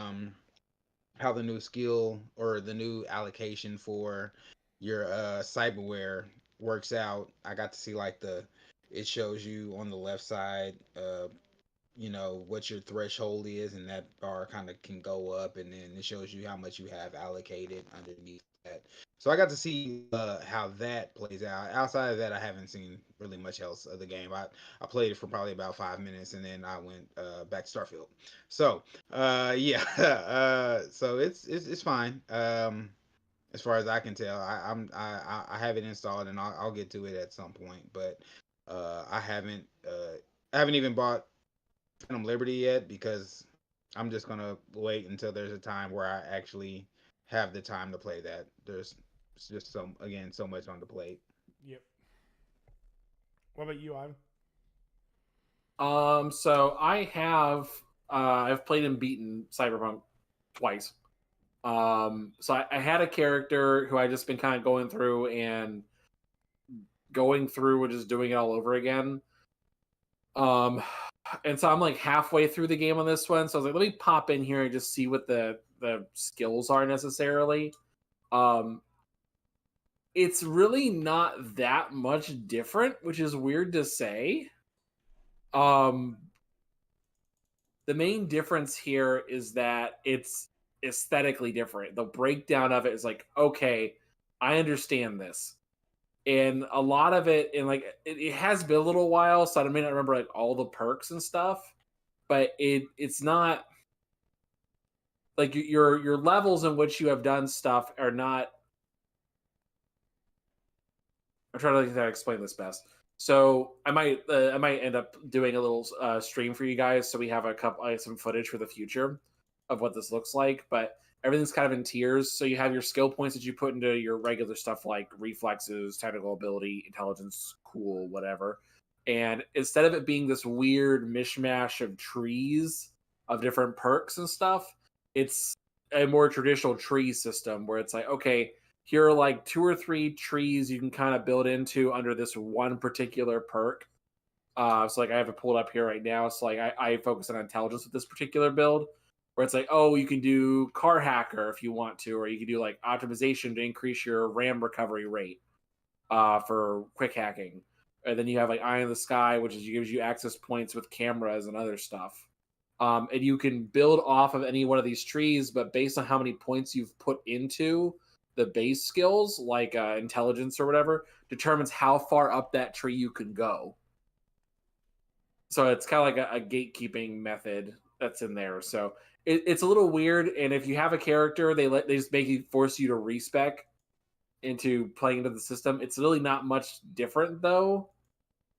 new skill or the new allocation for your cyberware works out. I got to see like it shows you on the left side, what your threshold is, and that bar kind of can go up, and then it shows you how much you have allocated underneath that. So I got to see how that plays out. Outside of that, I haven't seen really much else of the game. I played it for probably about 5 minutes, and then I went back to Starfield. So yeah, so it's fine. As far as I can tell, I have it installed, and I'll get to it at some point. But I haven't even bought Phantom Liberty yet because I'm just gonna wait until there's a time where I actually have the time to play that. There's just so much on the plate. Yep. What about you, Ivan? So I've played and beaten Cyberpunk twice. So I had a character who I just been kind of going through and just doing it all over again. And so I'm like halfway through the game on this one. So I was like, let me pop in here and just see what the skills are necessarily. It's really not that much different, which is weird to say. The main difference here is that it's aesthetically different. The breakdown of it is like, okay, I understand this. And a lot of it, and like it has been a little while, so I may not remember like all the perks and stuff, but it's not like your levels in which you have done stuff are not. I'm trying to explain this best. So I might end up doing a little stream for you guys, so we have some footage for the future of what this looks like. But everything's kind of in tiers. So you have your skill points that you put into your regular stuff like reflexes, technical ability, intelligence, cool, whatever. And instead of it being this weird mishmash of trees of different perks and stuff, it's a more traditional tree system where it's like, okay, here are like 2 or 3 trees you can kind of build into under this one particular perk. So like I have it pulled up here right now. So like I focus on intelligence with this particular build, where it's like, oh, you can do car hacker if you want to, or you can do like optimization to increase your RAM recovery rate for quick hacking. And then you have like Eye in the Sky, which gives you access points with cameras and other stuff. And you can build off of any one of these trees, but based on how many points you've put into the base skills, like intelligence or whatever, determines how far up that tree you can go. So it's kind of like a gatekeeping method that's in there. So it's a little weird. And if you have a character, they just force you to respec into playing into the system. It's really not much different though.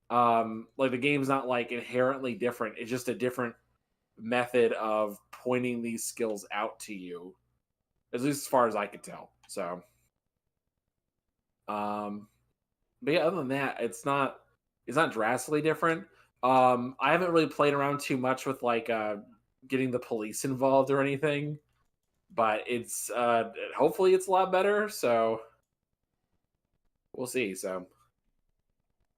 Like the game's not like inherently different. It's just a different method of pointing these skills out to you, at least as far as I could tell. So, but yeah, other than that, it's not drastically different. I haven't really played around too much with like getting the police involved or anything, but it's hopefully it's a lot better. So we'll see. So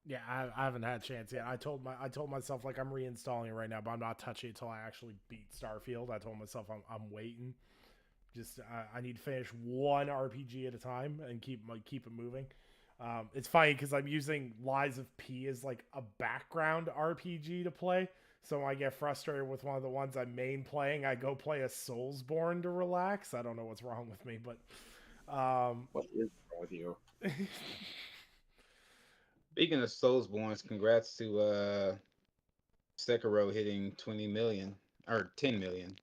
Yeah, I haven't had a chance yet. I told myself like I'm reinstalling it right now, but I'm not touching it until I actually beat Starfield. I told myself I'm waiting. Just I need to finish one RPG at a time and keep it moving. It's funny because I'm using Lies of P as like a background RPG to play. So when I get frustrated with one of the ones I'm main playing, I go play a Soulsborne to relax. I don't know what's wrong with me, but what is wrong with you? Speaking of Soulsborne, congrats to Sekiro hitting 20 million or 10 million.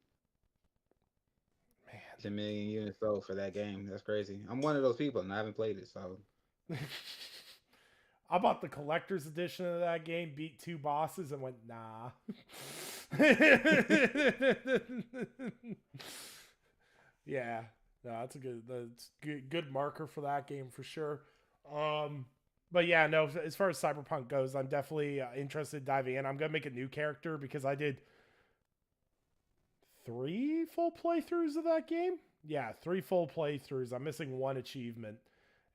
Man. 10 million units sold for that game. That's crazy. I'm one of those people and I haven't played it, so I bought the collector's edition of that game, beat 2 bosses, and went, nah. Yeah, no, that's good marker for that game for sure. But yeah, no, as far as Cyberpunk goes, I'm definitely interested in diving in. I'm gonna make a new character because I did 3 full playthroughs of that game. Yeah, 3 full playthroughs. I'm missing 1 achievement.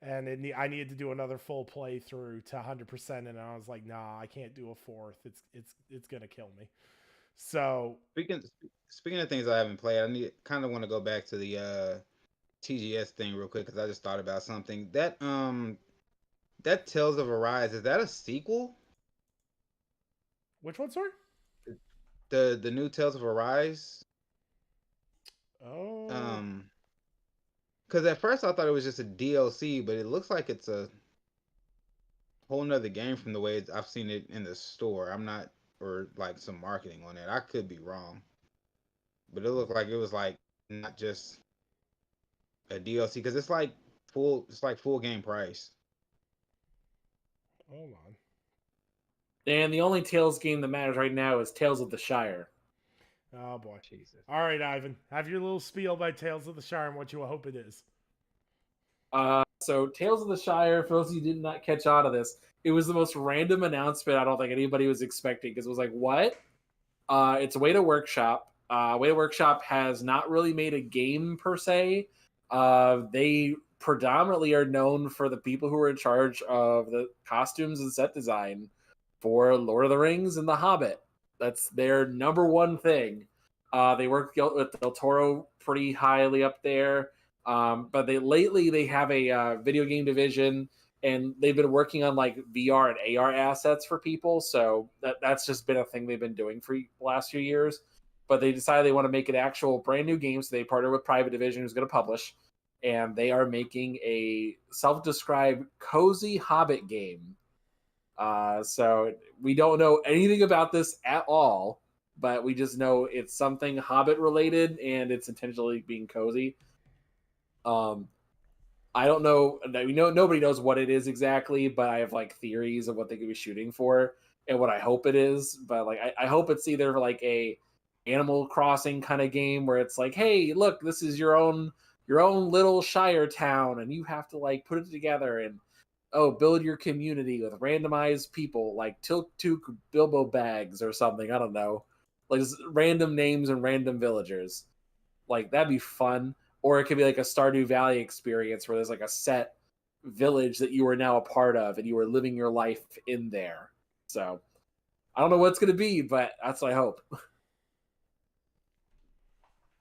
And I needed to do another full playthrough to 100%, and I was like, "Nah, I can't do a 4th. It's gonna kill me." So speaking of things I haven't played, I kind of want to go back to the TGS thing real quick because I just thought about something that that Tales of Arise, is that a sequel? Which one, sorry? The new Tales of Arise? Oh, Because at first I thought it was just a DLC, but it looks like it's a whole nother game from the way I've seen it in the store. I'm not, or like some marketing on it. I could be wrong, but it looked like it was like not just a DLC because it's like full. It's like full game price. hold on. And the only Tales game that matters right now is Tales of the Shire. Oh boy. Jesus. All right, Ivan, have your little spiel by Tales of the Shire and what you hope it is. So Tales of the Shire, for those of you who did not catch on to this, it was the most random announcement I don't think anybody was expecting because it was like, what? It's Weta Workshop. Weta Workshop has not really made a game per se. They predominantly are known for the people who are in charge of the costumes and set design for Lord of the Rings and The Hobbit. That's their number one thing. They work with Del Toro pretty highly up there. But they have a video game division, and they've been working on like VR and AR assets for people. So that's just been a thing they've been doing for the last few years. But they decided they want to make an actual brand new game, so they partnered with Private Division, who's going to publish, and they are making a self-described cozy Hobbit game. So we don't know anything about this at all, but we just know it's something Hobbit related, and it's intentionally being cozy. I don't know. We know nobody knows what it is exactly, but I have like theories of what they could be shooting for and what I hope it is. But like, I hope it's either like a Animal Crossing kind of game where it's like, hey, look, this is your own little Shire town, and you have to like put it together and build your community with randomized people like Tiltuk Bilbo Bags or something. I don't know, like just random names and random villagers. Like that'd be fun. Or it could be like a Stardew Valley experience where there's like a set village that you are now a part of and you are living your life in there. So I don't know what it's going to be, but that's what I hope.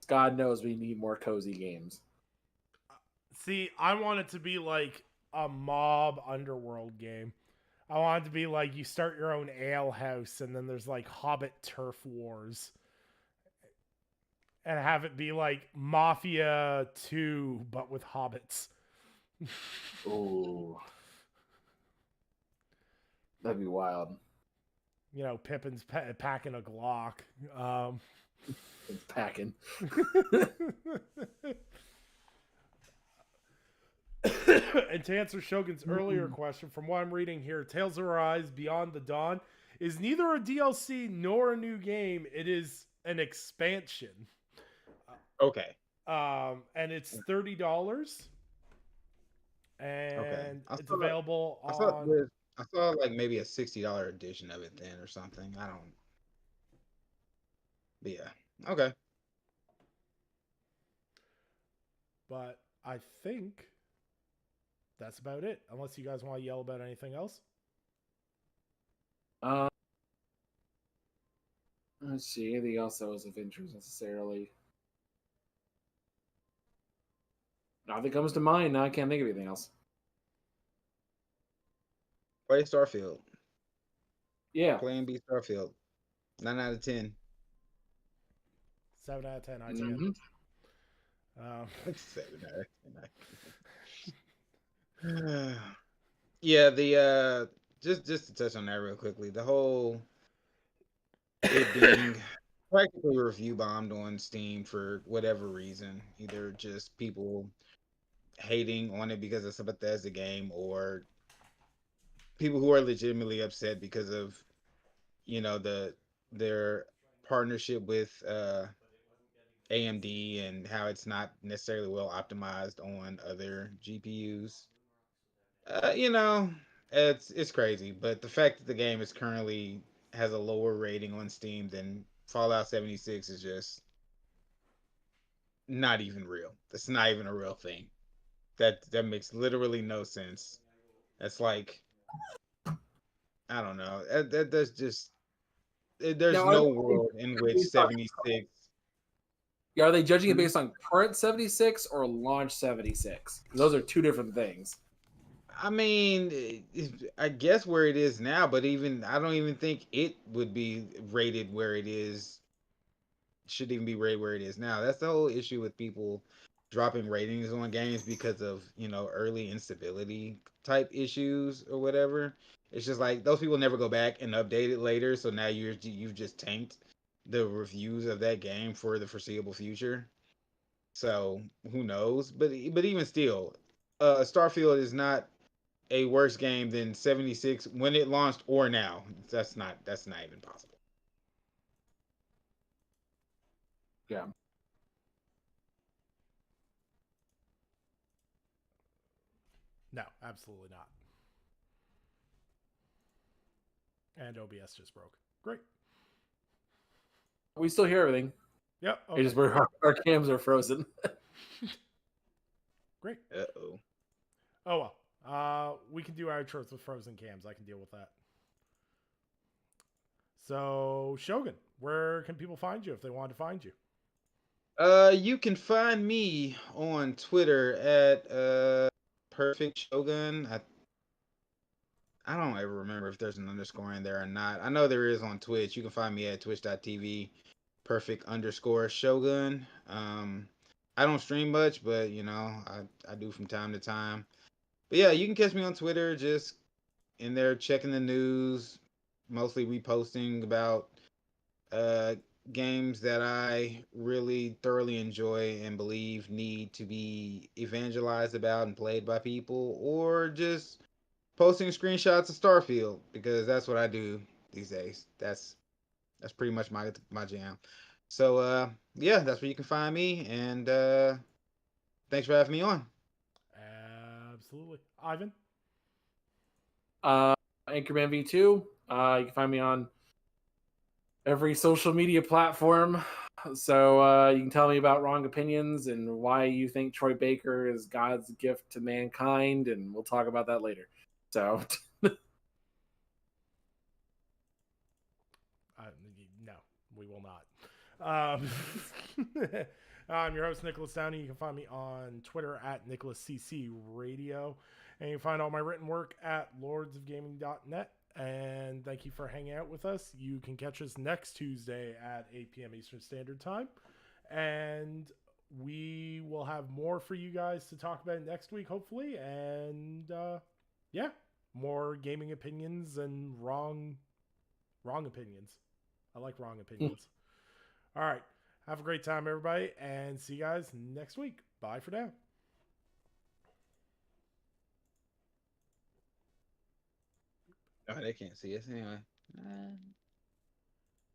God knows we need more cozy games. See, I want it to be like a mob underworld game. I want it to be like you start your own ale house and then there's like Hobbit turf wars. And have it be like Mafia 2, but with hobbits. Ooh. That'd be wild. You know, Pippin's packing a Glock. It's packing. And to answer Shogun's earlier question, from what I'm reading here, Tales of Arise Beyond the Dawn is neither a DLC nor a new game. It is an expansion. Okay. And it's $30. And Okay. it's available I on. saw like maybe a $60 edition of it then or something. I don't. But yeah. Okay. But I think that's about it. Unless you guys want to yell about anything else. Let's see. Anything else that was of interest necessarily? Nothing comes to mind. Now I can't think of anything else. Play Starfield. Yeah. Play and beat Starfield. 9 out of 10. 7 out of 10 IGN. Mm-hmm. 7 out of 10. Yeah, the just to touch on that real quickly, the whole it being practically review bombed on Steam for whatever reason, either just people hating on it because it's a Bethesda game, or people who are legitimately upset because of their partnership with AMD and how it's not necessarily well optimized on other GPUs. It's crazy, but the fact that the game is currently has a lower rating on Steam than Fallout 76 is just not even real. That's not even a real thing. That makes literally no sense. That's like, I don't know. That's just there's Now, no world in which 76. Are they judging it based on current 76 or launch 76? Those are two different things. I mean, I guess where it is now, but even I don't even think it would be rated where it is. Shouldn't even be rated where it is now. That's the whole issue with people dropping ratings on games because of early instability type issues or whatever. It's just like those people never go back and update it later, so now you've just tanked the reviews of that game for the foreseeable future. So who knows? But even still, Starfield is not a worse game than 76 when it launched or now. That's not even possible. Yeah. No, absolutely not. And OBS just broke. Great. We still hear everything. Yep. Okay. It's just our cams are frozen. Great. Uh-oh. Oh well. We can do outros with frozen cams. I can deal with that. So Shogun, where can people find you if they want to find you? You can find me on Twitter at Perfect Shogun. I don't ever remember if there's an underscore in there or not. I know there is on Twitch. You can find me at twitch.tv perfect_Shogun. I don't stream much, but I do from time to time. But yeah, you can catch me on Twitter, just in there checking the news, mostly reposting about games that I really thoroughly enjoy and believe need to be evangelized about and played by people, or just posting screenshots of Starfield because that's what I do these days. That's pretty much my jam. So yeah, that's where you can find me, and thanks for having me on. Absolutely. Ivan? Anchorman V2. You can find me on every social media platform. So you can tell me about wrong opinions and why you think Troy Baker is God's gift to mankind, and we'll talk about that later. So No, we will not. I'm your host, Nicholas Downey. You can find me on Twitter at NicholasCC and you can find all my written work at lordsofgaming.net. And thank you for hanging out with us. You can catch us next Tuesday at 8 p.m. Eastern Standard Time. And we will have more for you guys to talk about next week, hopefully. And yeah, more gaming opinions and wrong opinions. I like wrong opinions. All right. Have a great time, everybody, and see you guys next week. Bye for now. Oh, they can't see us anyway.